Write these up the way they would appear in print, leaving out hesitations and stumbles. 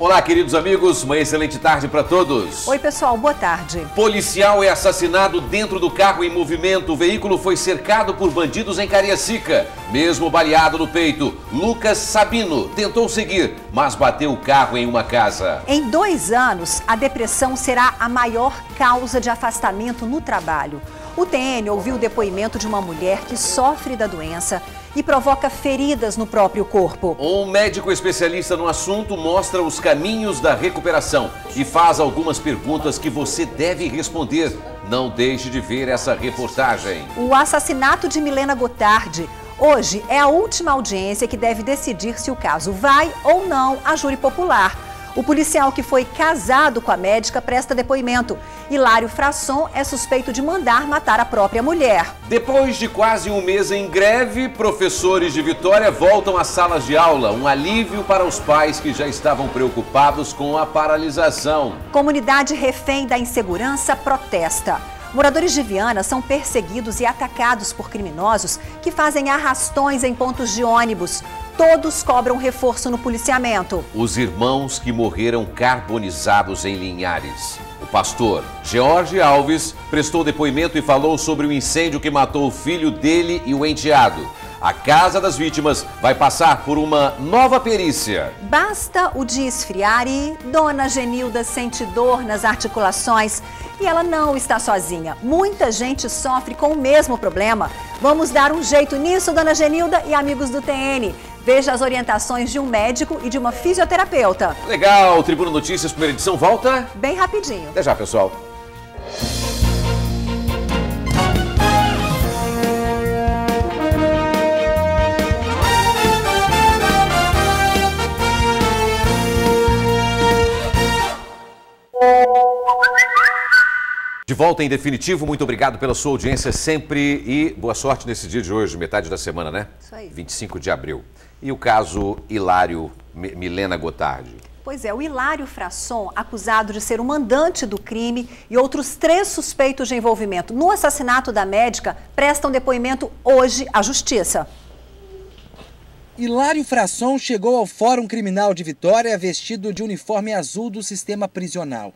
Olá, queridos amigos, uma excelente tarde para todos. Oi, pessoal, boa tarde. Policial é assassinado dentro do carro em movimento. O veículo foi cercado por bandidos em Cariacica. Mesmo baleado no peito, Lucas Sabino tentou seguir, mas bateu o carro em uma casa. Em 2 anos, a depressão será a maior causa de afastamento no trabalho. O TN ouviu o depoimento de uma mulher que sofre da doença e provoca feridas no próprio corpo. Um médico especialista no assunto mostra os caminhos da recuperação e faz algumas perguntas que você deve responder. Não deixe de ver essa reportagem. O assassinato de Milena Gotardi. Hoje é a última audiência que deve decidir se o caso vai ou não à júri popular. O policial que foi casado com a médica presta depoimento. Hilário Frasson é suspeito de mandar matar a própria mulher. Depois de quase um mês em greve, professores de Vitória voltam às salas de aula. Um alívio para os pais que já estavam preocupados com a paralisação. Comunidade refém da insegurança protesta. Moradores de Viana são perseguidos e atacados por criminosos que fazem arrastões em pontos de ônibus. Todos cobram reforço no policiamento. Os irmãos que morreram carbonizados em Linhares. O pastor George Alves prestou depoimento e falou sobre o incêndio que matou o filho dele e o enteado. A casa das vítimas vai passar por uma nova perícia. Basta o dia esfriar e Dona Genilda sente dor nas articulações. E ela não está sozinha. Muita gente sofre com o mesmo problema. Vamos dar um jeito nisso, Dona Genilda e amigos do TN. Veja as orientações de um médico e de uma fisioterapeuta. Legal, Tribuna Notícias, primeira edição, volta bem rapidinho. Até já, pessoal. De volta em definitivo, muito obrigado pela sua audiência sempre e boa sorte nesse dia de hoje, metade da semana, né? Isso aí. 25 de abril. E o caso Hilário Milena Gotardi? Pois é, o Hilário Frasson, acusado de ser o mandante do crime e outros 3 suspeitos de envolvimento no assassinato da médica, prestam depoimento hoje à Justiça. Hilário Frasson chegou ao Fórum Criminal de Vitória vestido de uniforme azul do sistema prisional.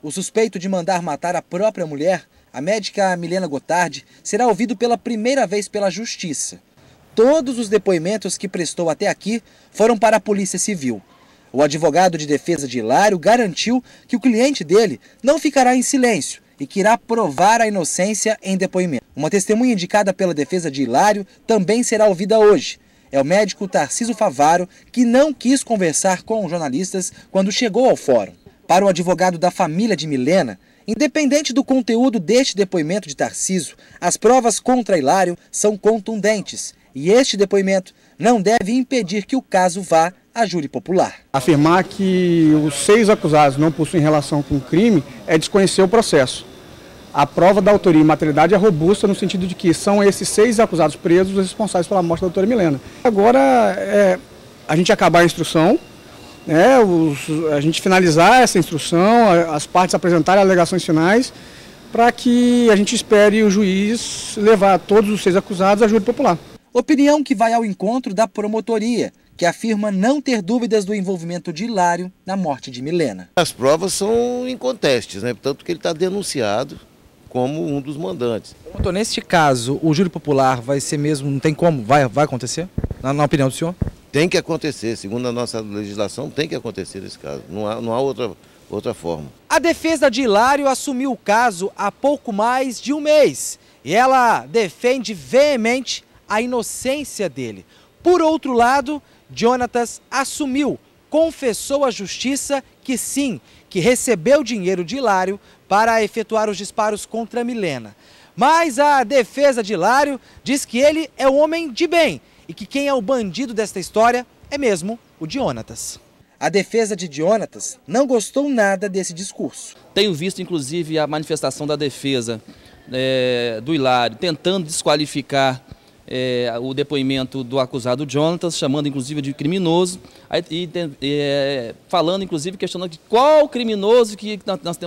O suspeito de mandar matar a própria mulher, a médica Milena Gotardi, será ouvido pela primeira vez pela Justiça. Todos os depoimentos que prestou até aqui foram para a Polícia Civil. O advogado de defesa de Hilário garantiu que o cliente dele não ficará em silêncio e que irá provar a inocência em depoimento. Uma testemunha indicada pela defesa de Hilário também será ouvida hoje. É o médico Tarcísio Favaro, que não quis conversar com os jornalistas quando chegou ao fórum. Para o advogado da família de Milena, independente do conteúdo deste depoimento de Tarcísio, as provas contra Hilário são contundentes e este depoimento não deve impedir que o caso vá à júri popular. Afirmar que os 6 acusados não possuem relação com o crime é desconhecer o processo. A prova da autoria e materialidade é robusta no sentido de que são esses 6 acusados presos os responsáveis pela morte da doutora Milena. Agora, a gente acabar a instrução, a gente finalizar essa instrução, as partes apresentarem alegações finais, para que a gente espere o juiz levar todos os 6 acusados à júri popular. Opinião que vai ao encontro da promotoria, que afirma não ter dúvidas do envolvimento de Hilário na morte de Milena. As provas são incontestes, né? Portanto que ele está denunciado como um dos mandantes. Doutor, neste caso, o júri popular vai ser mesmo, não tem como, vai acontecer? Na opinião do senhor? Tem que acontecer, segundo a nossa legislação, tem que acontecer nesse caso, não há outra forma. A defesa de Hilário assumiu o caso há pouco mais de um mês e ela defende veemente a inocência dele. Por outro lado, Jonatas assumiu, confessou à justiça que sim, que recebeu dinheiro de Hilário para efetuar os disparos contra Milena. Mas a defesa de Hilário diz que ele é um homem de bem e que quem é o bandido desta história é mesmo o Jonatas. A defesa de Jonatas não gostou nada desse discurso. Tenho visto, inclusive, a manifestação da defesa do Hilário tentando desqualificar o depoimento do acusado Jonatas, chamando inclusive de criminoso, falando inclusive, questionando qual criminoso que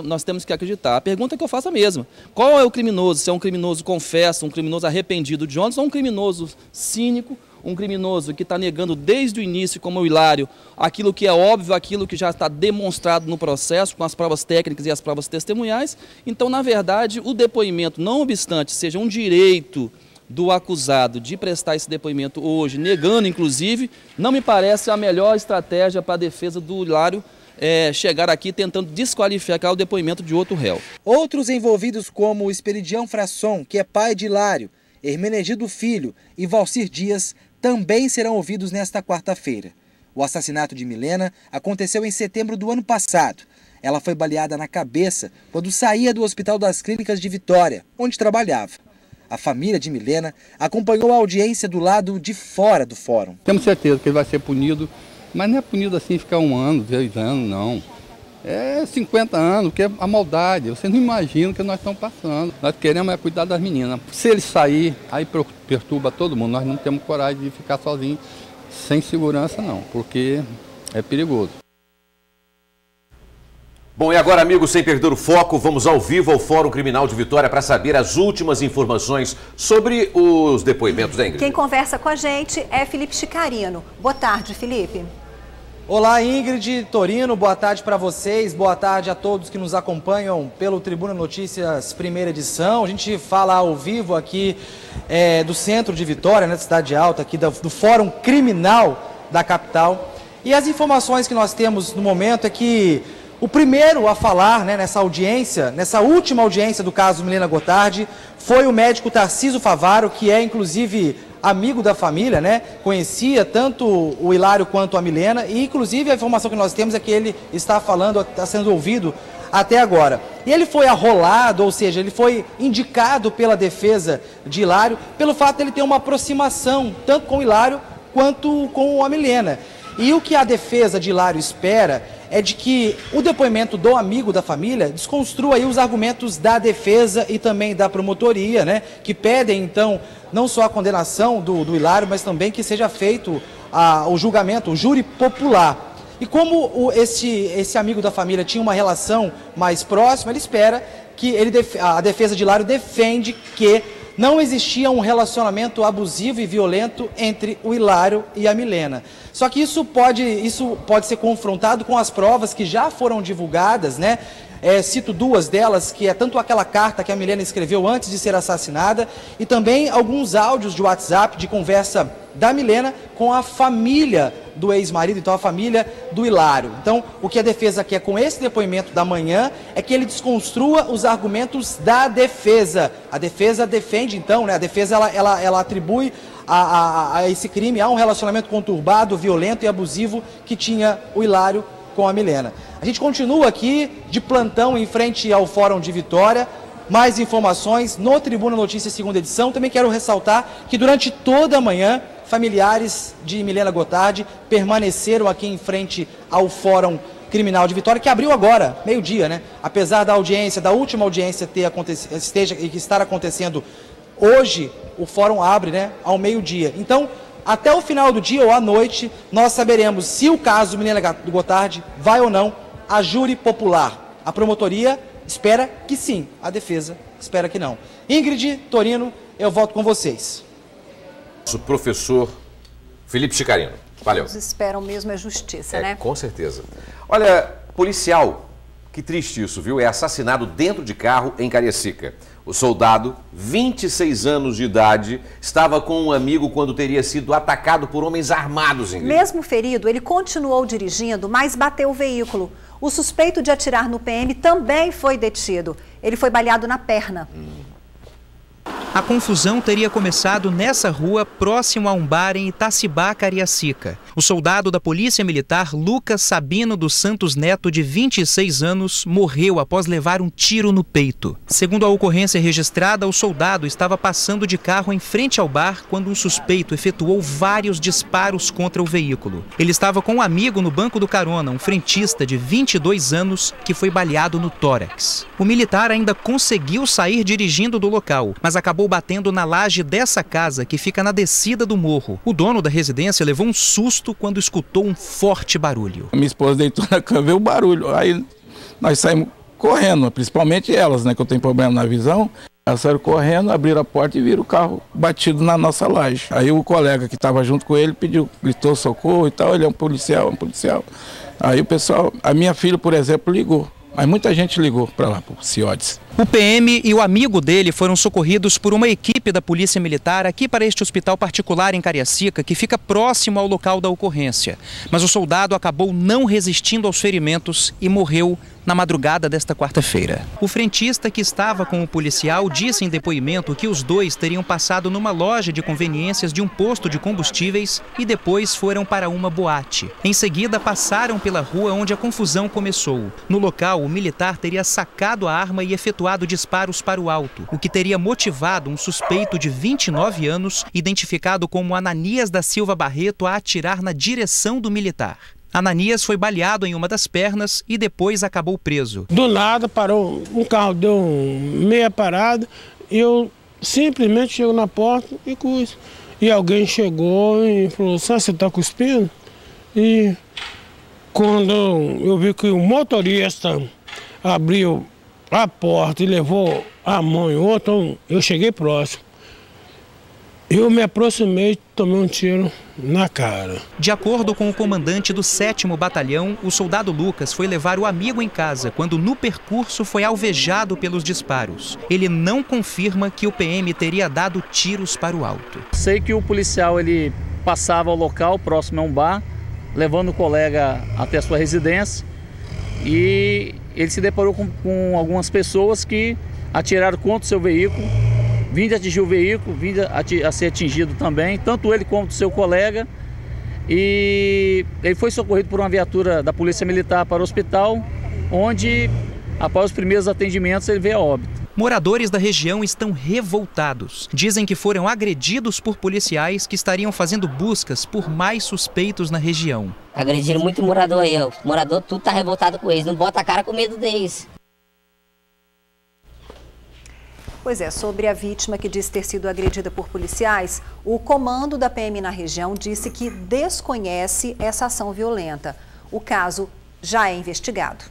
nós temos que acreditar. A pergunta que eu faço é a mesma: qual é o criminoso? Se é um criminoso confesso, um criminoso arrependido de Jonatas, ou um criminoso cínico, um criminoso que está negando desde o início, como o Hilário, aquilo que é óbvio, aquilo que já está demonstrado no processo, com as provas técnicas e as provas testemunhais. Então, na verdade, o depoimento, não obstante seja um direito do acusado de prestar esse depoimento hoje, negando inclusive, não me parece a melhor estratégia para a defesa do Hilário chegar aqui tentando desqualificar o depoimento de outro réu. Outros envolvidos como o Esperidião Frasson, que é pai de Hilário, Hermenegildo Filho e Valcir Dias também serão ouvidos nesta quarta-feira. O assassinato de Milena aconteceu em setembro do ano passado. Ela foi baleada na cabeça quando saía do Hospital das Clínicas de Vitória, onde trabalhava. A família de Milena acompanhou a audiência do lado de fora do fórum. Temos certeza que ele vai ser punido, mas não é punido assim ficar 1 ano, 2 anos, não. É 50 anos, que é a maldade. Você não imagina o que nós estamos passando. Nós queremos cuidar das meninas. Se ele sair, aí perturba todo mundo. Nós não temos coragem de ficar sozinhos, sem segurança não, porque é perigoso. Bom, e agora, amigos, sem perder o foco, vamos ao vivo ao Fórum Criminal de Vitória para saber as últimas informações sobre os depoimentos da Ingrid. Quem conversa com a gente é Felipe Chicarino. Boa tarde, Felipe. Olá, Ingrid, Torino, boa tarde para vocês, boa tarde a todos que nos acompanham pelo Tribuna Notícias primeira edição. A gente fala ao vivo aqui do centro de Vitória, da Cidade Alta, aqui do Fórum Criminal da capital. E as informações que nós temos no momento é que o primeiro a falar nessa audiência, nessa última audiência do caso Milena Gotardi, foi o médico Tarcísio Favaro, que é inclusive amigo da família, conhecia tanto o Hilário quanto a Milena, e inclusive a informação que nós temos é que ele está falando, está sendo ouvido até agora. E ele foi arrolado, ou seja, ele foi indicado pela defesa de Hilário pelo fato de ele ter uma aproximação tanto com o Hilário quanto com a Milena. E o que a defesa de Hilário espera é de que o depoimento do amigo da família desconstrua aí os argumentos da defesa e também da promotoria, que pedem, então, não só a condenação do Hilário, mas também que seja feito o julgamento, o júri popular. E como esse amigo da família tinha uma relação mais próxima, ele espera que a defesa de Hilário defende que não existia um relacionamento abusivo e violento entre o Hilário e a Milena. Só que isso pode ser confrontado com as provas que já foram divulgadas, cito 2 delas, que é tanto aquela carta que a Milena escreveu antes de ser assassinada e também alguns áudios de WhatsApp de conversa da Milena com a família do ex-marido, então a família do Hilário. Então, o que a defesa quer com esse depoimento da manhã é que ele desconstrua os argumentos da defesa. A defesa defende, então, a defesa ela atribui a esse crime a um relacionamento conturbado, violento e abusivo que tinha o Hilário com a Milena. A gente continua aqui de plantão em frente ao Fórum de Vitória. Mais informações no Tribuna Notícias segunda edição. Também quero ressaltar que durante toda a manhã, familiares de Milena Gotardi permaneceram aqui em frente ao Fórum Criminal de Vitória, que abriu agora, meio-dia, Apesar da audiência, da última audiência estar acontecendo hoje, o fórum abre, ao meio-dia. Então, até o final do dia ou à noite, nós saberemos se o caso Milena Gotardi vai ou não a júri popular. A promotoria espera que sim, a defesa espera que não. Ingrid, Torino, eu volto com vocês. O professor Felipe Chicarino. Valeu. Eles esperam mesmo a justiça, Com certeza. Olha, policial, que triste isso, viu? É assassinado dentro de carro em Cariacica. O soldado, 26 anos de idade, estava com um amigo quando teria sido atacado por homens armados. Mesmo ferido, ele continuou dirigindo, mas bateu o veículo. O suspeito de atirar no PM também foi detido. Ele foi baleado na perna. A confusão teria começado nessa rua, próximo a um bar em Itacibá, Cariacica. O soldado da Polícia Militar, Lucas Sabino dos Santos Neto, de 26 anos, morreu após levar um tiro no peito. Segundo a ocorrência registrada, o soldado estava passando de carro em frente ao bar quando um suspeito efetuou vários disparos contra o veículo. Ele estava com um amigo no banco do carona, um frentista de 22 anos, que foi baleado no tórax. O militar ainda conseguiu sair dirigindo do local, mas acabou batendo na laje dessa casa que fica na descida do morro. O dono da residência levou um susto quando escutou um forte barulho. Minha esposa deitou na cama, veio o barulho. Aí nós saímos correndo, principalmente elas, que eu tenho problema na visão. Elas saíram correndo, abriram a porta e viram o carro batido na nossa laje. Aí o colega que estava junto com ele gritou socorro e tal, ele é um policial, Aí o pessoal, a minha filha, por exemplo, ligou. Mas muita gente ligou para lá, para o CIODES. O PM e o amigo dele foram socorridos por uma equipe da Polícia Militar aqui para este hospital particular em Cariacica, que fica próximo ao local da ocorrência. Mas o soldado acabou não resistindo aos ferimentos e morreu na madrugada desta quarta-feira. O frentista que estava com o policial disse em depoimento que os dois teriam passado numa loja de conveniências de um posto de combustíveis e depois foram para uma boate. Em seguida, passaram pela rua onde a confusão começou. No local, o militar teria sacado a arma e efetuado disparos para o alto, o que teria motivado um suspeito de 29 anos, identificado como Ananias da Silva Barreto, a atirar na direção do militar. Ananias foi baleado em uma das pernas e depois acabou preso. Do nada parou, um carro deu meia parada, eu simplesmente chego na porta e cuido. E alguém chegou e falou, você está cuspindo? E quando eu vi que o motorista abriu a porta e levou a mão em outro, eu cheguei próximo. Eu me aproximei e tomei um tiro na cara. De acordo com o comandante do 7º Batalhão, o soldado Lucas foi levar o amigo em casa quando no percurso foi alvejado pelos disparos. Ele não confirma que o PM teria dado tiros para o alto. Sei que o policial ele passava ao local próximo a um bar, levando o colega até a sua residência, e ele se deparou com algumas pessoas que atiraram contra o seu veículo, vindo atingir o veículo, vindo a ser atingido também, tanto ele quanto o seu colega. E ele foi socorrido por uma viatura da Polícia Militar para o hospital, onde, após os primeiros atendimentos, ele veio a óbito. Moradores da região estão revoltados. Dizem que foram agredidos por policiais que estariam fazendo buscas por mais suspeitos na região. Agrediram muito morador aí, ó. O morador tudo tá revoltado com eles, não bota a cara com medo deles. Pois é, sobre a vítima que diz ter sido agredida por policiais, o comando da PM na região disse que desconhece essa ação violenta. O caso já é investigado.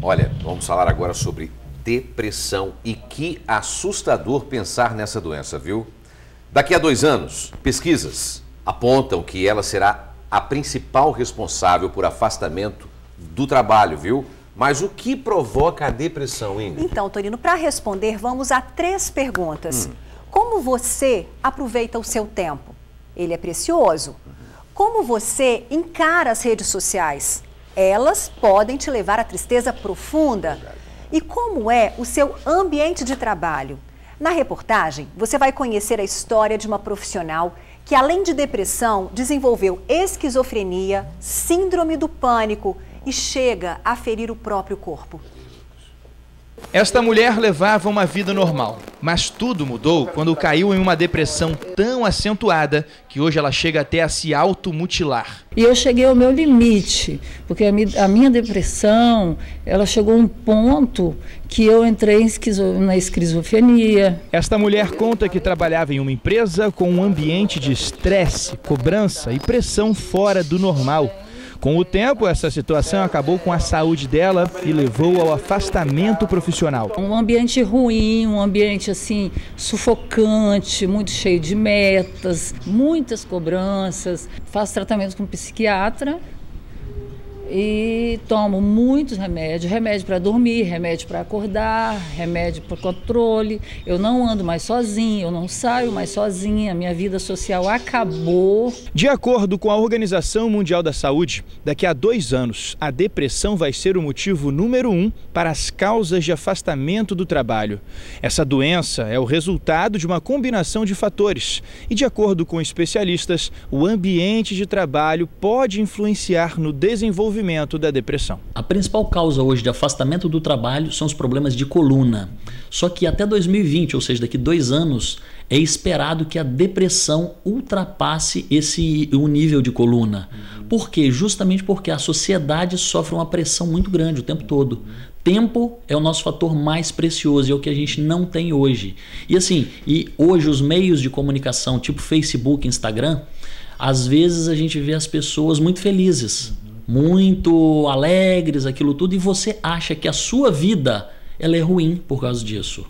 Olha, vamos falar agora sobre depressão e que assustador pensar nessa doença, viu? Daqui a 2 anos, pesquisas apontam que ela será a principal responsável por afastamento do trabalho, viu? Mas o que provoca a depressão, Ingrid? Então, Torino, para responder, vamos a 3 perguntas. Como você aproveita o seu tempo? Ele é precioso. Como você encara as redes sociais? Elas podem te levar à tristeza profunda. E como é o seu ambiente de trabalho? Na reportagem, você vai conhecer a história de uma profissional que, além de depressão, desenvolveu esquizofrenia, síndrome do pânico e chega a ferir o próprio corpo. Esta mulher levava uma vida normal, mas tudo mudou quando caiu em uma depressão tão acentuada que hoje ela chega até a se automutilar. E eu cheguei ao meu limite, porque a minha depressão, ela chegou a um ponto que eu entrei na esquizofrenia. Esta mulher conta que trabalhava em uma empresa com um ambiente de estresse, cobrança e pressão fora do normal. Com o tempo, essa situação acabou com a saúde dela e levou ao afastamento profissional. Um ambiente ruim, um ambiente assim sufocante, muito cheio de metas, muitas cobranças. Faço tratamento com psiquiatra e tomo muitos remédios, remédio para dormir, remédio para acordar, remédio para controle. Eu não ando mais sozinha, eu não saio mais sozinha, a minha vida social acabou. De acordo com a Organização Mundial da Saúde, daqui a 2 anos, a depressão vai ser o motivo número 1 para as causas de afastamento do trabalho. Essa doença é o resultado de uma combinação de fatores e, de acordo com especialistas, o ambiente de trabalho pode influenciar no desenvolvimento da depressão. A principal causa hoje de afastamento do trabalho são os problemas de coluna. Só que até 2020, ou seja, daqui 2 anos, é esperado que a depressão ultrapasse o nível de coluna. Por quê? Justamente porque a sociedade sofre uma pressão muito grande o tempo todo. Tempo é o nosso fator mais precioso e é o que a gente não tem hoje. E assim, hoje os meios de comunicação, tipo Facebook, Instagram, às vezes a gente vê as pessoas muito felizes, muito alegres, aquilo tudo, e você acha que a sua vida ela é ruim por causa disso.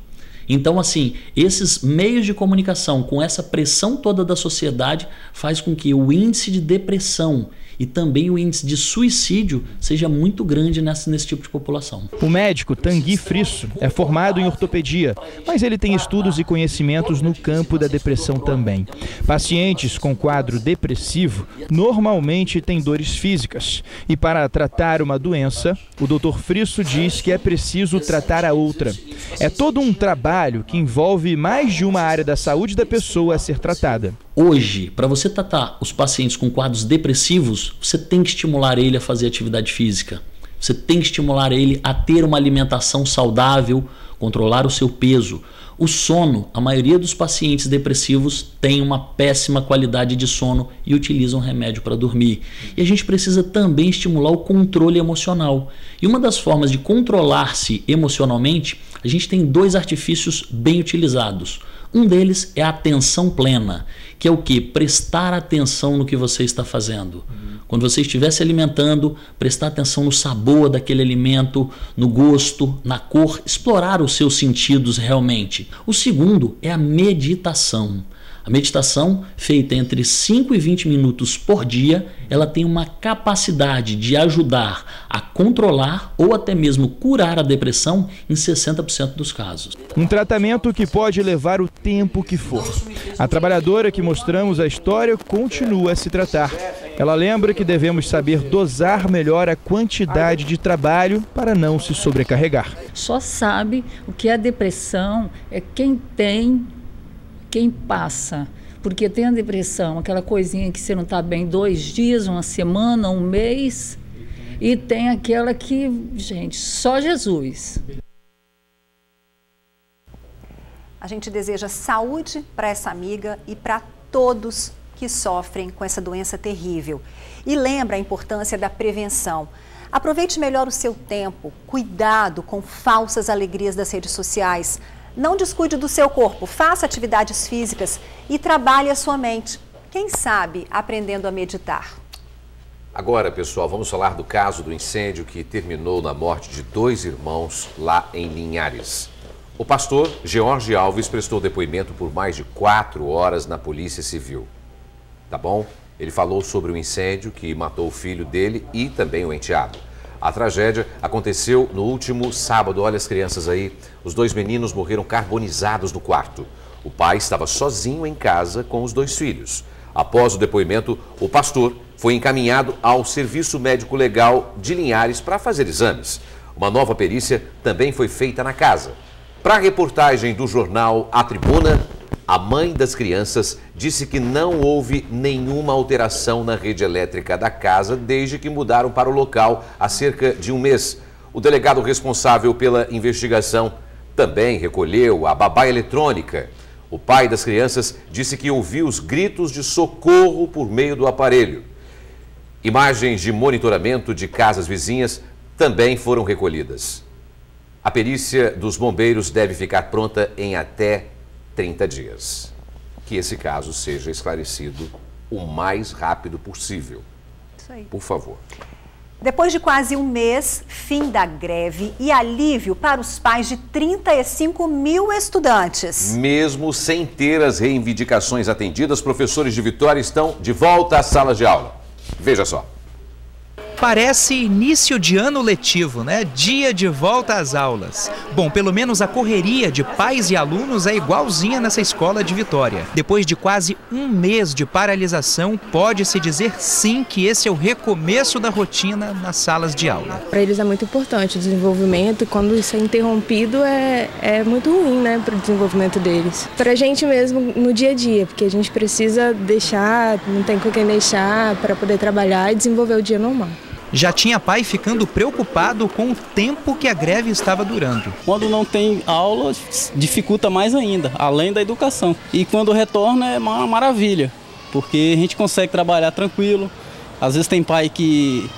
Então, assim, esses meios de comunicação com essa pressão toda da sociedade faz com que o índice de depressão e também o índice de suicídio seja muito grande nesse tipo de população. O médico Tanguy Frisso é formado em ortopedia, mas ele tem estudos e conhecimentos no campo da depressão também. Pacientes com quadro depressivo normalmente têm dores físicas e para tratar uma doença, o Dr. Frisso diz que é preciso tratar a outra. É todo um trabalho que envolve mais de uma área da saúde da pessoa a ser tratada. Hoje, para você tratar os pacientes com quadros depressivos, você tem que estimular ele a fazer atividade física. Você tem que estimular ele a ter uma alimentação saudável, controlar o seu peso. O sono, a maioria dos pacientes depressivos tem uma péssima qualidade de sono e utilizam remédio para dormir. E a gente precisa também estimular o controle emocional. E uma das formas de controlar-se emocionalmente, a gente tem 2 artifícios bem utilizados. Um deles é a atenção plena, que é o quê? Prestar atenção no que você está fazendo. Quando você estiver se alimentando, prestar atenção no sabor daquele alimento, no gosto, na cor, explorar os seus sentidos realmente. O segundo é a meditação. A meditação, feita entre 5 e 20 minutos por dia, ela tem uma capacidade de ajudar a controlar ou até mesmo curar a depressão em 60% dos casos. Um tratamento que pode levar o tempo que for. A trabalhadora que mostramos a história continua a se tratar. Ela lembra que devemos saber dosar melhor a quantidade de trabalho para não se sobrecarregar. Só sabe o que é depressão é quem tem, quem passa, porque tem a depressão, aquela coisinha que você não está bem 2 dias, uma semana, um mês, e tem aquela que, gente, só Jesus. A gente deseja saúde para essa amiga e para todos que sofrem com essa doença terrível. E lembra a importância da prevenção. Aproveite melhor o seu tempo, cuidado com falsas alegrias das redes sociais. Não descuide do seu corpo, faça atividades físicas e trabalhe a sua mente. Quem sabe aprendendo a meditar. Agora, pessoal, vamos falar do caso do incêndio que terminou na morte de 2 irmãos lá em Linhares. O pastor George Alves prestou depoimento por mais de 4 horas na Polícia Civil. Tá bom? Ele falou sobre o incêndio que matou o filho dele e também o enteado. A tragédia aconteceu no último sábado. Olha as crianças aí. Os 2 meninos morreram carbonizados no quarto. O pai estava sozinho em casa com os 2 filhos. Após o depoimento, o pastor foi encaminhado ao Serviço Médico Legal de Linhares para fazer exames. Uma nova perícia também foi feita na casa. Para a reportagem do jornal A Tribuna, a mãe das crianças disse que não houve nenhuma alteração na rede elétrica da casa desde que mudaram para o local há cerca de um mês. O delegado responsável pela investigação também recolheu a babá eletrônica. O pai das crianças disse que ouviu os gritos de socorro por meio do aparelho. Imagens de monitoramento de casas vizinhas também foram recolhidas. A perícia dos bombeiros deve ficar pronta em até 30 dias. Que esse caso seja esclarecido o mais rápido possível. Isso aí. Por favor. Depois de quase um mês, fim da greve e alívio para os pais de 35 mil estudantes. Mesmo sem ter as reivindicações atendidas, professores de Vitória estão de volta às salas de aula. Veja só. Parece início de ano letivo, né? Dia de volta às aulas. Bom, pelo menos a correria de pais e alunos é igualzinha nessa escola de Vitória. Depois de quase um mês de paralisação, pode-se dizer sim que esse é o recomeço da rotina nas salas de aula. Para eles é muito importante o desenvolvimento e quando isso é interrompido é muito ruim, né, para o desenvolvimento deles. Para a gente mesmo no dia a dia, porque a gente precisa deixar, não tem com quem deixar para poder trabalhar e desenvolver o dia normal. Já tinha pai ficando preocupado com o tempo que a greve estava durando. Quando não tem aula, dificulta mais ainda, além da educação. E quando retorna é uma maravilha, porque a gente consegue trabalhar tranquilo. Às vezes tem pai que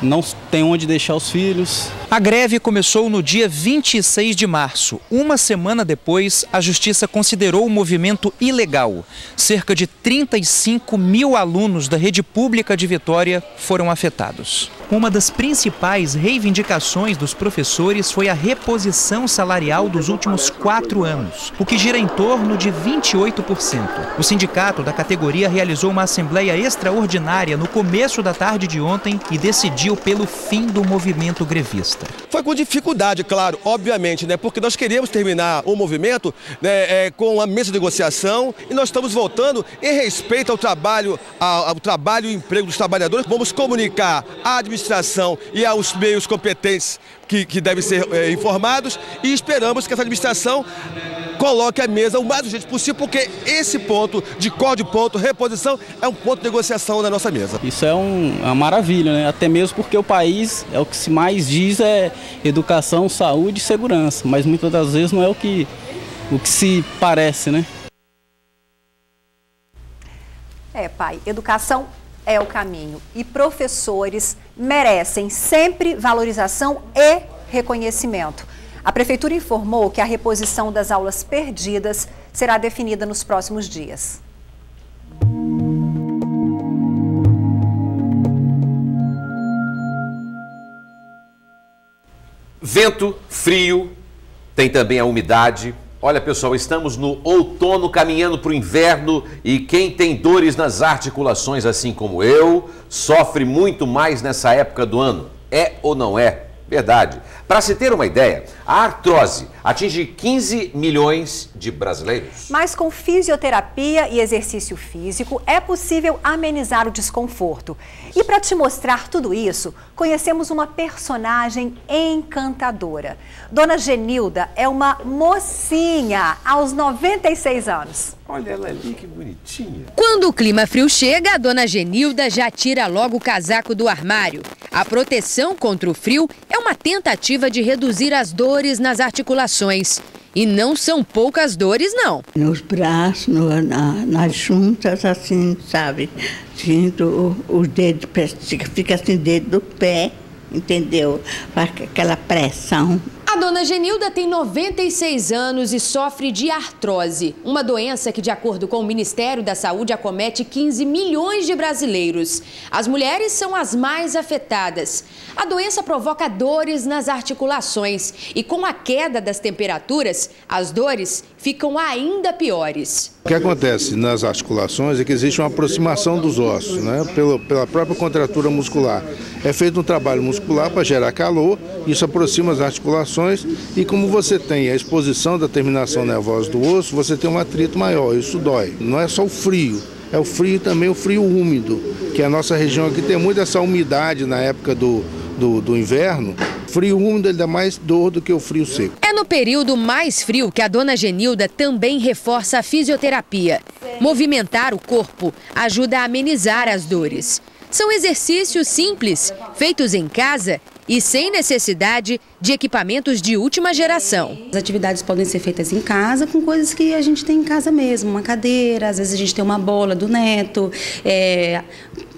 não tem onde deixar os filhos, A greve começou no dia 26 de março. Uma semana depois, a Justiça considerou o movimento ilegal. Cerca de 35 mil alunos da rede pública de Vitória foram afetados. Uma das principais reivindicações dos professores foi a reposição salarial dos últimos 4 anos, o que gira em torno de 28%. O sindicato da categoria realizou uma assembleia extraordinária no começo da tarde de ontem e decidiu pelo fim do movimento grevista. Foi com dificuldade, claro, obviamente, né? Porque nós queríamos terminar o movimento, né, com a mesa de negociação, e nós estamos voltando em respeito ao trabalho e emprego dos trabalhadores. Vamos comunicar à administração e aos meios competentes que devem ser informados, e esperamos que essa administração coloque a mesa o mais urgente possível, porque esse ponto de código de ponto, reposição, é um ponto de negociação na nossa mesa. Isso é uma maravilha, né? Até mesmo porque o país, o que se mais diz é educação, saúde e segurança, mas muitas das vezes não é o que se parece, né? Pai, educação é o caminho e professores merecem sempre valorização e reconhecimento. A Prefeitura informou que a reposição das aulas perdidas será definida nos próximos dias. Vento, frio, tem também a umidade. Olha, pessoal, estamos no outono caminhando para o inverno e quem tem dores nas articulações, assim como eu, sofre muito mais nessa época do ano. É ou não é? Verdade. Para se ter uma ideia, a artrose atinge 15 milhões de brasileiros. Mas com fisioterapia e exercício físico é possível amenizar o desconforto. E para te mostrar tudo isso, conhecemos uma personagem encantadora. Dona Genilda é uma mocinha aos 96 anos. Olha ela ali, que bonitinha. Quando o clima frio chega, a Dona Genilda já tira logo o casaco do armário. A proteção contra o frio é uma tentativa de reduzir as dores nas articulações. E não são poucas dores, não. Nos braços, nas juntas, assim, sabe? Sinto os dedos, fica assim, dedo do pé, entendeu? Faz aquela pressão. A Dona Genilda tem 96 anos e sofre de artrose, uma doença que, de acordo com o Ministério da Saúde, acomete 15 milhões de brasileiros. As mulheres são as mais afetadas. A doença provoca dores nas articulações e, com a queda das temperaturas, as dores ficam ainda piores. O que acontece nas articulações é que existe uma aproximação dos ossos, né, pela própria contratura muscular. É feito um trabalho muscular para gerar calor, isso aproxima as articulações e como você tem a exposição da terminação nervosa do osso, você tem um atrito maior, isso dói. Não é só o frio, é o frio e também o frio úmido, que a nossa região aqui tem muito essa umidade na época do inverno. Frio úmido ele dá mais dor do que o frio seco. É no período mais frio que a Dona Genilda também reforça a fisioterapia. Movimentar o corpo ajuda a amenizar as dores. São exercícios simples, feitos em casa e sem necessidade de equipamentos de última geração. As atividades podem ser feitas em casa com coisas que a gente tem em casa mesmo, uma cadeira, às vezes a gente tem uma bola do neto,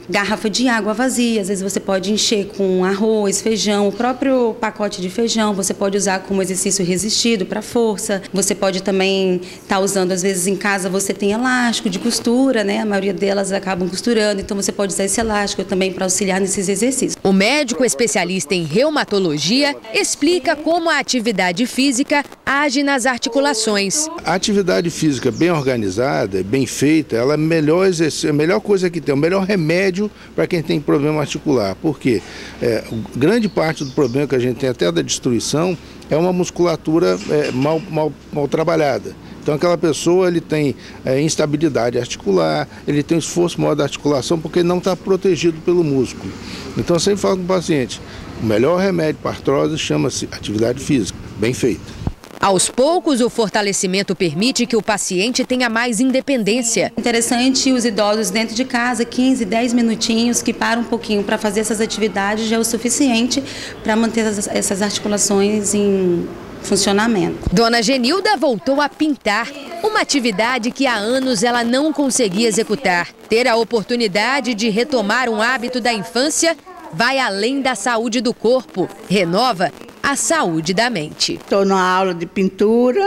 garrafa de água vazia, às vezes você pode encher com arroz, feijão, o próprio pacote de feijão, você pode usar como exercício resistido para força, você pode também estar usando, às vezes em casa você tem elástico de costura, né? A maioria delas acabam costurando, então você pode usar esse elástico também para auxiliar nesses exercícios. O médico especialista em reumatologia explica como a atividade física age nas articulações. A atividade física bem organizada, bem feita, ela é a melhor coisa que tem, o melhor remédio para quem tem problema articular. Porque grande parte do problema que a gente tem, até da destruição, é uma musculatura mal trabalhada. Então aquela pessoa ele tem instabilidade articular, ele tem esforço maior da articulação porque não está protegido pelo músculo. Então eu sempre falo com o paciente, o melhor remédio para artrose chama-se atividade física, bem feita. Aos poucos, o fortalecimento permite que o paciente tenha mais independência. Interessante os idosos dentro de casa, 15, 10 minutinhos, que param um pouquinho para fazer essas atividades, já é o suficiente para manter essas articulações em funcionamento. Dona Genilda voltou a pintar, uma atividade que há anos ela não conseguia executar. Ter a oportunidade de retomar um hábito da infância vai além da saúde do corpo, renova a saúde da mente. Estou na aula de pintura,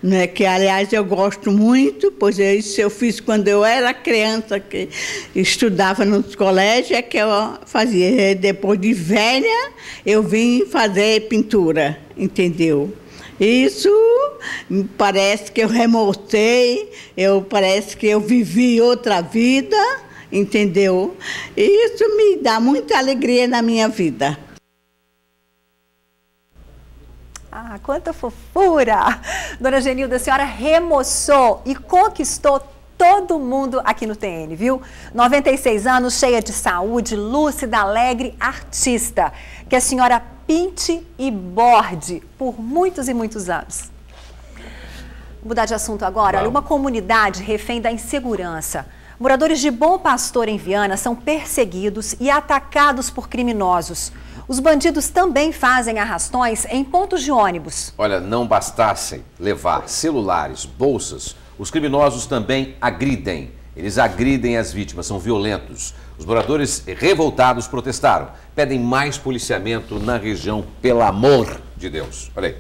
né, que aliás eu gosto muito, pois isso eu fiz quando eu era criança, que estudava nos colégios, é que eu fazia. Depois de velha, eu vim fazer pintura, entendeu? Isso parece que eu remortei, parece que eu vivi outra vida, entendeu? Isso me dá muita alegria na minha vida. Ah, quanta fofura! Dona Genilda, a senhora remoçou e conquistou todo mundo aqui no TN, viu? 96 anos, cheia de saúde, lúcida, alegre, artista. Que a senhora pinte e borde por muitos e muitos anos. Vou mudar de assunto agora. Olha, uma comunidade refém da insegurança. Moradores de Bom Pastor, em Viana, são perseguidos e atacados por criminosos. Os bandidos também fazem arrastões em pontos de ônibus. Olha, não bastassem levar celulares, bolsas, os criminosos também agridem. Eles agridem as vítimas, são violentos. Os moradores revoltados protestaram, pedem mais policiamento na região, pelo amor de Deus. Olha aí.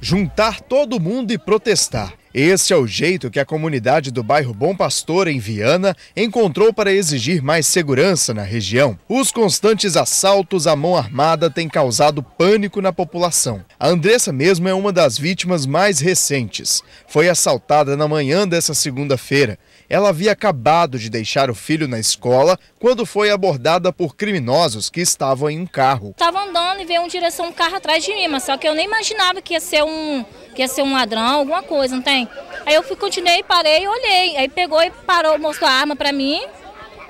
Juntar todo mundo e protestar. Esse é o jeito que a comunidade do bairro Bom Pastor, em Viana, encontrou para exigir mais segurança na região. Os constantes assaltos à mão armada têm causado pânico na população. A Andressa mesmo é uma das vítimas mais recentes. Foi assaltada na manhã dessa segunda-feira. Ela havia acabado de deixar o filho na escola quando foi abordada por criminosos que estavam em um carro. Estava andando e veio um carro atrás de mim, mas só que eu nem imaginava que ia ser um ladrão, alguma coisa, não tem? Aí eu continuei, parei e olhei. Aí pegou e parou, mostrou a arma pra mim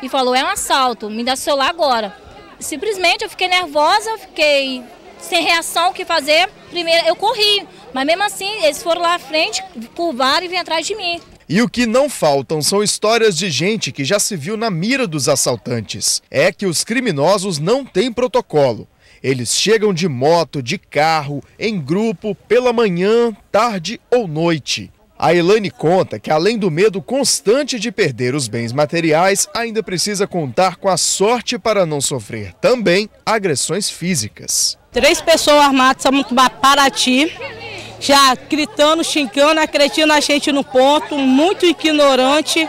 e falou, é um assalto, me dá o celular agora. Simplesmente eu fiquei nervosa, fiquei sem reação, o que fazer. Primeiro eu corri, mas mesmo assim eles foram lá à frente, curvaram e vieram atrás de mim. E o que não faltam são histórias de gente que já se viu na mira dos assaltantes. É que os criminosos não têm protocolo. Eles chegam de moto, de carro, em grupo, pela manhã, tarde ou noite. A Elane conta que, além do medo constante de perder os bens materiais, ainda precisa contar com a sorte para não sofrer também agressões físicas. 3 pessoas armadas, somos Paraty, já gritando, xingando, acreditando a gente no ponto, muito ignorante.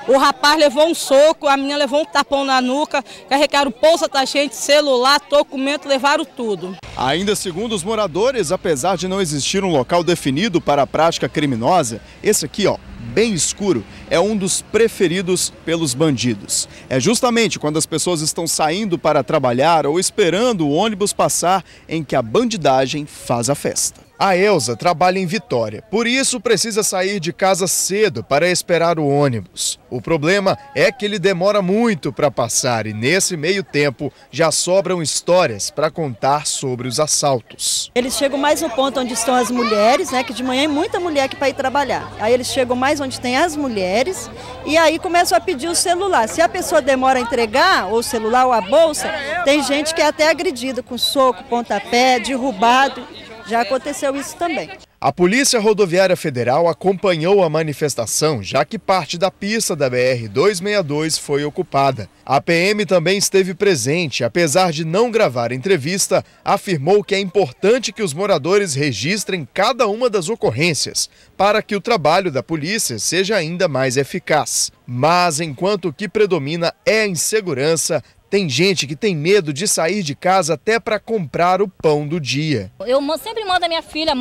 O rapaz levou um soco, a menina levou um tapão na nuca, carregaram bolsa da gente, celular, documento, levaram tudo. Ainda segundo os moradores, apesar de não existir um local definido para a prática criminosa, esse aqui, ó, bem escuro, é um dos preferidos pelos bandidos. É justamente quando as pessoas estão saindo para trabalhar ou esperando o ônibus passar em que a bandidagem faz a festa. A Elza trabalha em Vitória, por isso precisa sair de casa cedo para esperar o ônibus. O problema é que ele demora muito para passar e nesse meio tempo já sobram histórias para contar sobre os assaltos. Eles chegam mais no ponto onde estão as mulheres, né, que de manhã é muita mulher que para ir trabalhar. Aí eles chegam mais onde tem as mulheres e aí começam a pedir o celular. Se a pessoa demora a entregar, ou o celular ou a bolsa, tem gente que é até agredida com soco, pontapé, derrubado. Já aconteceu isso também. A Polícia Rodoviária Federal acompanhou a manifestação, já que parte da pista da BR-262 foi ocupada. A PM também esteve presente, apesar de não gravar entrevista, afirmou que é importante que os moradores registrem cada uma das ocorrências, para que o trabalho da polícia seja ainda mais eficaz. Mas enquanto o que predomina é a insegurança, tem gente que tem medo de sair de casa até para comprar o pão do dia. Eu sempre mando a minha filha,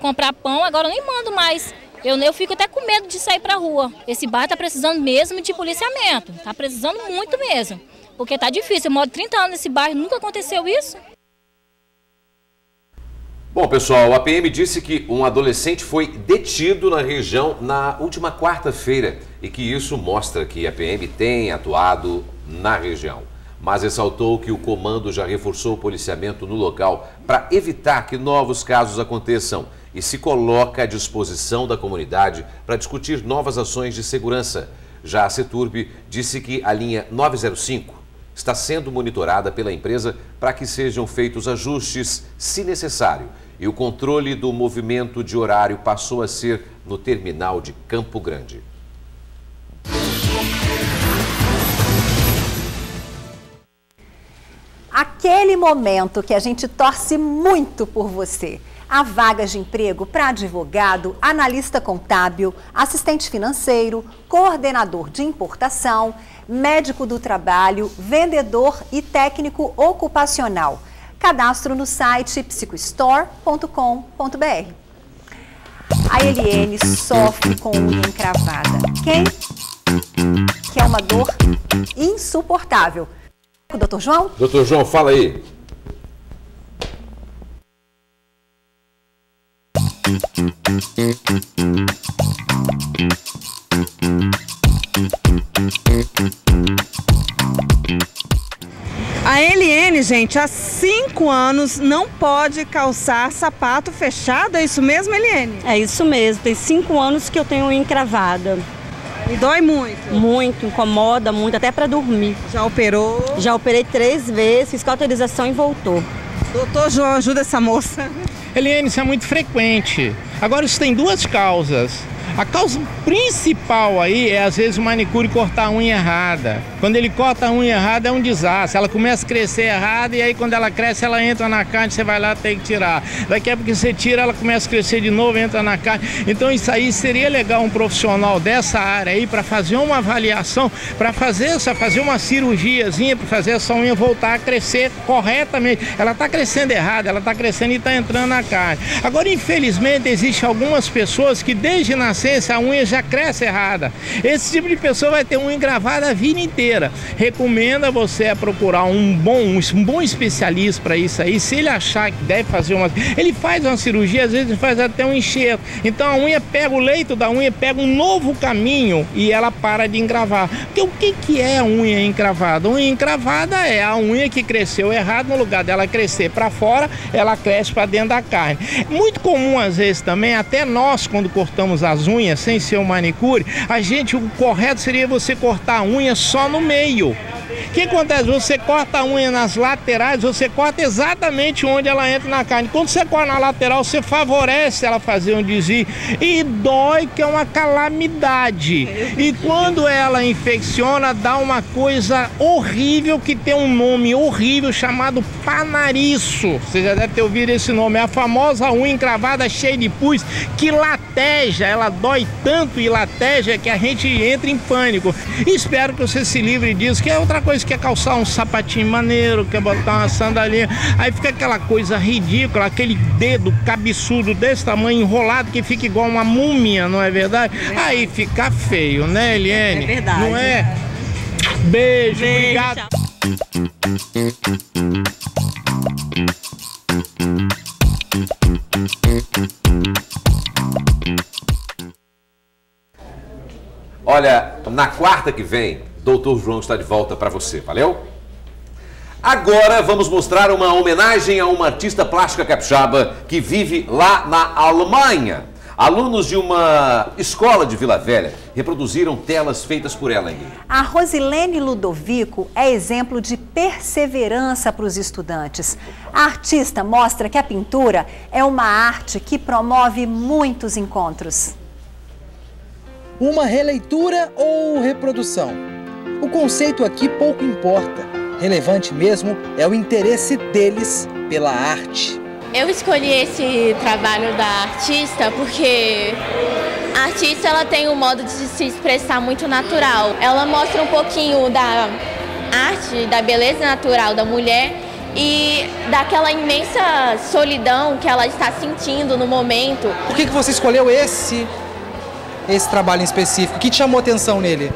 comprar pão, agora eu nem mando mais. Eu fico até com medo de sair para a rua. Esse bairro está precisando mesmo de policiamento, está precisando muito mesmo. Porque está difícil, eu moro 30 anos nesse bairro, nunca aconteceu isso. Bom, pessoal, a PM disse que um adolescente foi detido na região na última quarta-feira e que isso mostra que a PM tem atuado na região. Mas ressaltou que o comando já reforçou o policiamento no local para evitar que novos casos aconteçam e se coloca à disposição da comunidade para discutir novas ações de segurança. Já a Ceturb disse que a linha 905 está sendo monitorada pela empresa para que sejam feitos ajustes se necessário e o controle do movimento de horário passou a ser no terminal de Campo Grande. Aquele momento que a gente torce muito por você. Há vagas de emprego para advogado, analista contábil, assistente financeiro, coordenador de importação, médico do trabalho, vendedor e técnico ocupacional. Cadastro no site psicostore.com.br. A Eliene sofre com unha encravada. Que é uma dor insuportável. Doutor João? Doutor João, fala aí. A Eliene, gente, há 5 anos não pode calçar sapato fechado, é isso mesmo, Eliene? É isso mesmo, tem 5 anos que eu tenho unha encravada. E dói muito? Muito, incomoda muito, até para dormir. Já operou? Já operei 3 vezes, fiz cauterização e voltou. Doutor João, ajuda essa moça. Eliene, isso é muito frequente. Agora, isso tem 2 causas. A causa principal aí é, às vezes, o manicure cortar a unha errada. Quando ele corta a unha errada é um desastre. Ela começa a crescer errada e aí quando ela cresce, ela entra na carne, você vai lá e tem que tirar. Daqui a pouco você tira, ela começa a crescer de novo, entra na carne. Então isso aí seria legal um profissional dessa área aí para fazer uma avaliação, para fazer uma cirurgiazinha, para fazer essa unha voltar a crescer corretamente. Ela está crescendo errada, ela está crescendo e está entrando na carne. Agora, infelizmente, existem algumas pessoas que desde nascença a unha já cresce errada. Esse tipo de pessoa vai ter unha encravada a vida inteira. Recomenda você procurar um bom especialista para isso aí. Se ele achar que deve fazer ele faz uma cirurgia, às vezes faz até um enxerto. Então a unha pega o leito da unha, pega um novo caminho e ela para de encravar. Porque o que é a unha encravada? A unha encravada é a unha que cresceu errado, no lugar dela crescer para fora, ela cresce para dentro da carne. Muito comum às vezes também, até nós quando cortamos as unhas sem ser um manicure, o correto seria você cortar a unha só no meio. O que acontece? Você corta a unha nas laterais, você corta exatamente onde ela entra na carne. Quando você corta na lateral, você favorece ela fazer um desvio e dói, que é uma calamidade. E quando ela infecciona, dá uma coisa horrível que tem um nome horrível chamado panariço. Você já deve ter ouvido esse nome. É a famosa unha encravada cheia de pus que lateja, ela dói tanto e lateja que a gente entra em pânico. E espero que você se livre disso, que é outra coisa, que é calçar um sapatinho maneiro, quer botar uma sandalinha, aí fica aquela coisa ridícula, aquele dedo cabeçudo desse tamanho enrolado que fica igual uma múmia, não é verdade? Aí fica feio, né, Eliene? É verdade. Não é? Beijo, obrigado. Olha, na quarta que vem, Doutor João está de volta para você, valeu? Agora vamos mostrar uma homenagem a uma artista plástica capixaba que vive lá na Alemanha. Alunos de uma escola de Vila Velha reproduziram telas feitas por ela. A Rosilene Ludovico é exemplo de perseverança para os estudantes. A artista mostra que a pintura é uma arte que promove muitos encontros. Uma releitura ou reprodução? O conceito aqui pouco importa. Relevante mesmo é o interesse deles pela arte. Eu escolhi esse trabalho da artista porque a artista ela tem um modo de se expressar muito natural. Ela mostra um pouquinho da arte, da beleza natural da mulher e daquela imensa solidão que ela está sentindo no momento. Por que você escolheu esse trabalho em específico? O que te chamou a atenção nele?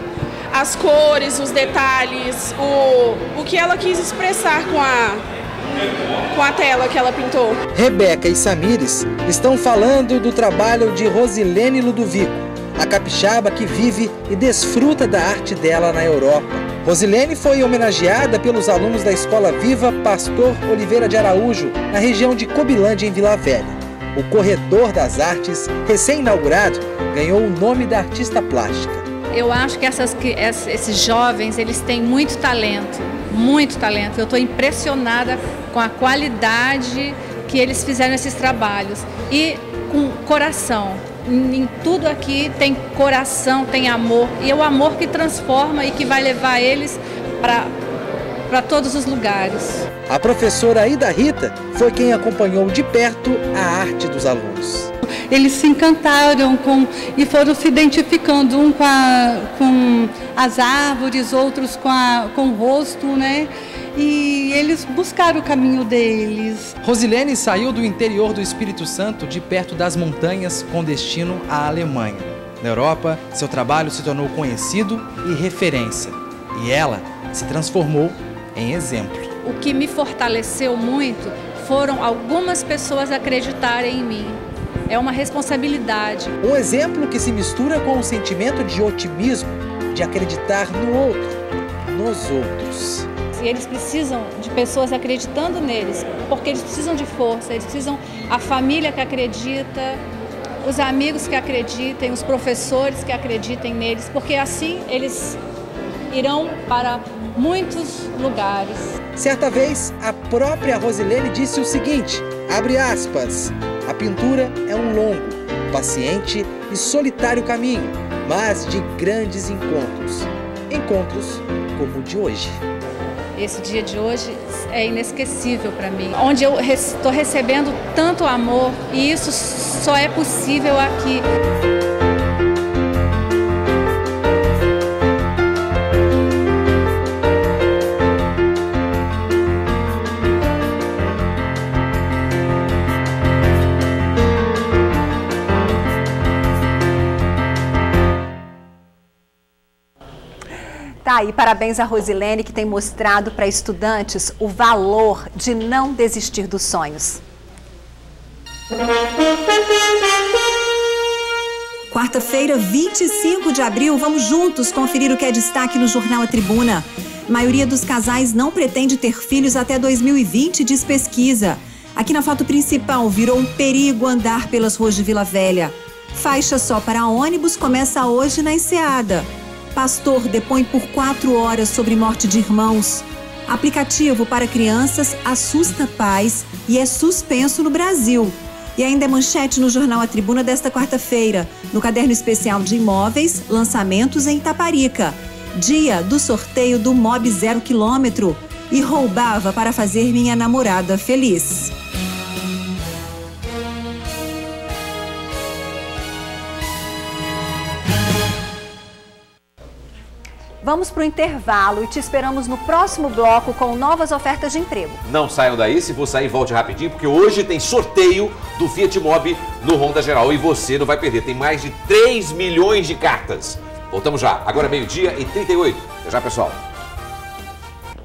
As cores, os detalhes, o que ela quis expressar com a tela que ela pintou. Rebeca e Samires estão falando do trabalho de Rosilene Ludovico, a capixaba que vive e desfruta da arte dela na Europa. Rosilene foi homenageada pelos alunos da Escola Viva Pastor Oliveira de Araújo, na região de Cobilândia, em Vila Velha. O Corredor das Artes, recém-inaugurado, ganhou o nome da artista plástica. Eu acho que esses jovens, eles têm muito talento, muito talento. Eu estou impressionada com a qualidade que eles fizeram esses trabalhos e com coração. Em tudo aqui tem coração, tem amor, e é o amor que transforma e que vai levar eles para para todos os lugares. A professora Aida Rita foi quem acompanhou de perto a arte dos alunos. Eles se encantaram e foram se identificando, um com as árvores, outros com o rosto, né? E eles buscaram o caminho deles. Rosilene saiu do interior do Espírito Santo, de perto das montanhas, com destino à Alemanha. Na Europa, seu trabalho se tornou conhecido e referência. E ela se transformou em exemplo. O que me fortaleceu muito foram algumas pessoas acreditarem em mim. É uma responsabilidade. Um exemplo que se mistura com o sentimento de otimismo, de acreditar no outro, nos outros. E eles precisam de pessoas acreditando neles, porque eles precisam de força, eles precisam a família que acredita, os amigos que acreditem, os professores que acreditem neles, porque assim eles irão para muitos lugares. Certa vez, a própria Rosilene disse o seguinte, abre aspas, a pintura é um longo, paciente e solitário caminho, mas de grandes encontros. Encontros como o de hoje. Esse dia de hoje é inesquecível para mim, onde eu estou recebendo tanto amor e isso só é possível aqui. Tá aí, parabéns a Rosilene, que tem mostrado para estudantes o valor de não desistir dos sonhos. Quarta-feira, 25 de abril, vamos juntos conferir o que é destaque no jornal A Tribuna. A maioria dos casais não pretende ter filhos até 2020, diz pesquisa. Aqui na foto principal, virou um perigo andar pelas ruas de Vila Velha. Faixa só para ônibus começa hoje na Enseada. Pastor depõe por 4 horas sobre morte de irmãos. Aplicativo para crianças assusta pais e é suspenso no Brasil. E ainda é manchete no jornal A Tribuna desta quarta-feira, no caderno especial de imóveis, lançamentos em Itaparica. Dia do sorteio do Mob 0 km. E roubava para fazer minha namorada feliz. Vamos para o intervalo e te esperamos no próximo bloco com novas ofertas de emprego. Não saiam daí, se for sair, volte rapidinho, porque hoje tem sorteio do Fiat Mobi no Ronda Geral e você não vai perder. Tem mais de 3 milhões de cartas. Voltamos já, agora 12h38. Até já, pessoal.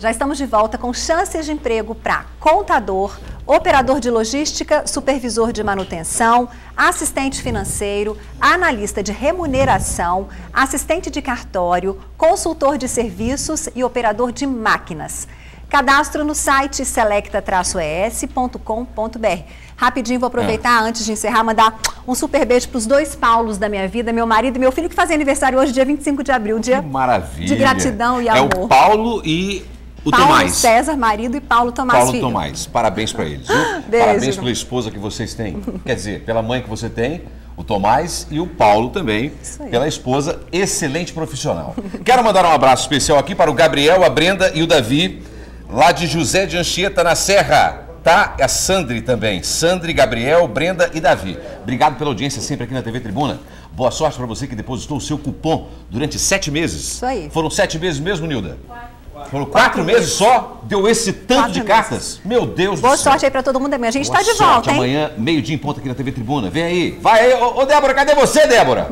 Já estamos de volta com chances de emprego para contador, operador de logística, supervisor de manutenção, assistente financeiro, analista de remuneração, assistente de cartório, consultor de serviços e operador de máquinas. Cadastro no site selecta-es.com.br. Rapidinho, vou aproveitar antes de encerrar, mandar um super beijo para os 2 Paulos da minha vida, meu marido e meu filho, que fazem aniversário hoje, dia 25 de abril, dia maravilha. De gratidão e amor. É o Paulo e o Paulo Tomás. César, marido, e Paulo Tomás, Paulo filho. Tomás, parabéns para eles. Viu? Beijo. Parabéns pela esposa que vocês têm. Quer dizer, pela mãe que você tem, o Tomás, e o Paulo também, pela esposa, excelente profissional. Quero mandar um abraço especial aqui para o Gabriel, a Brenda e o Davi, lá de José de Anchieta, na Serra. Tá? É a Sandri também. Sandri, Gabriel, Brenda e Davi. Obrigado pela audiência sempre aqui na TV Tribuna. Boa sorte para você que depositou o seu cupom durante 7 meses. Isso aí. Foram 7 meses mesmo, Nilda? Foram 4 meses só? Deu esse tanto de cartas? Meu Deus do céu. Boa sorte aí pra todo mundo. A gente Boa tá de sorte. volta, hein? Amanhã, 12h em ponto aqui na TV Tribuna. Vem aí. Vai aí. Ô, Débora, cadê você, Débora?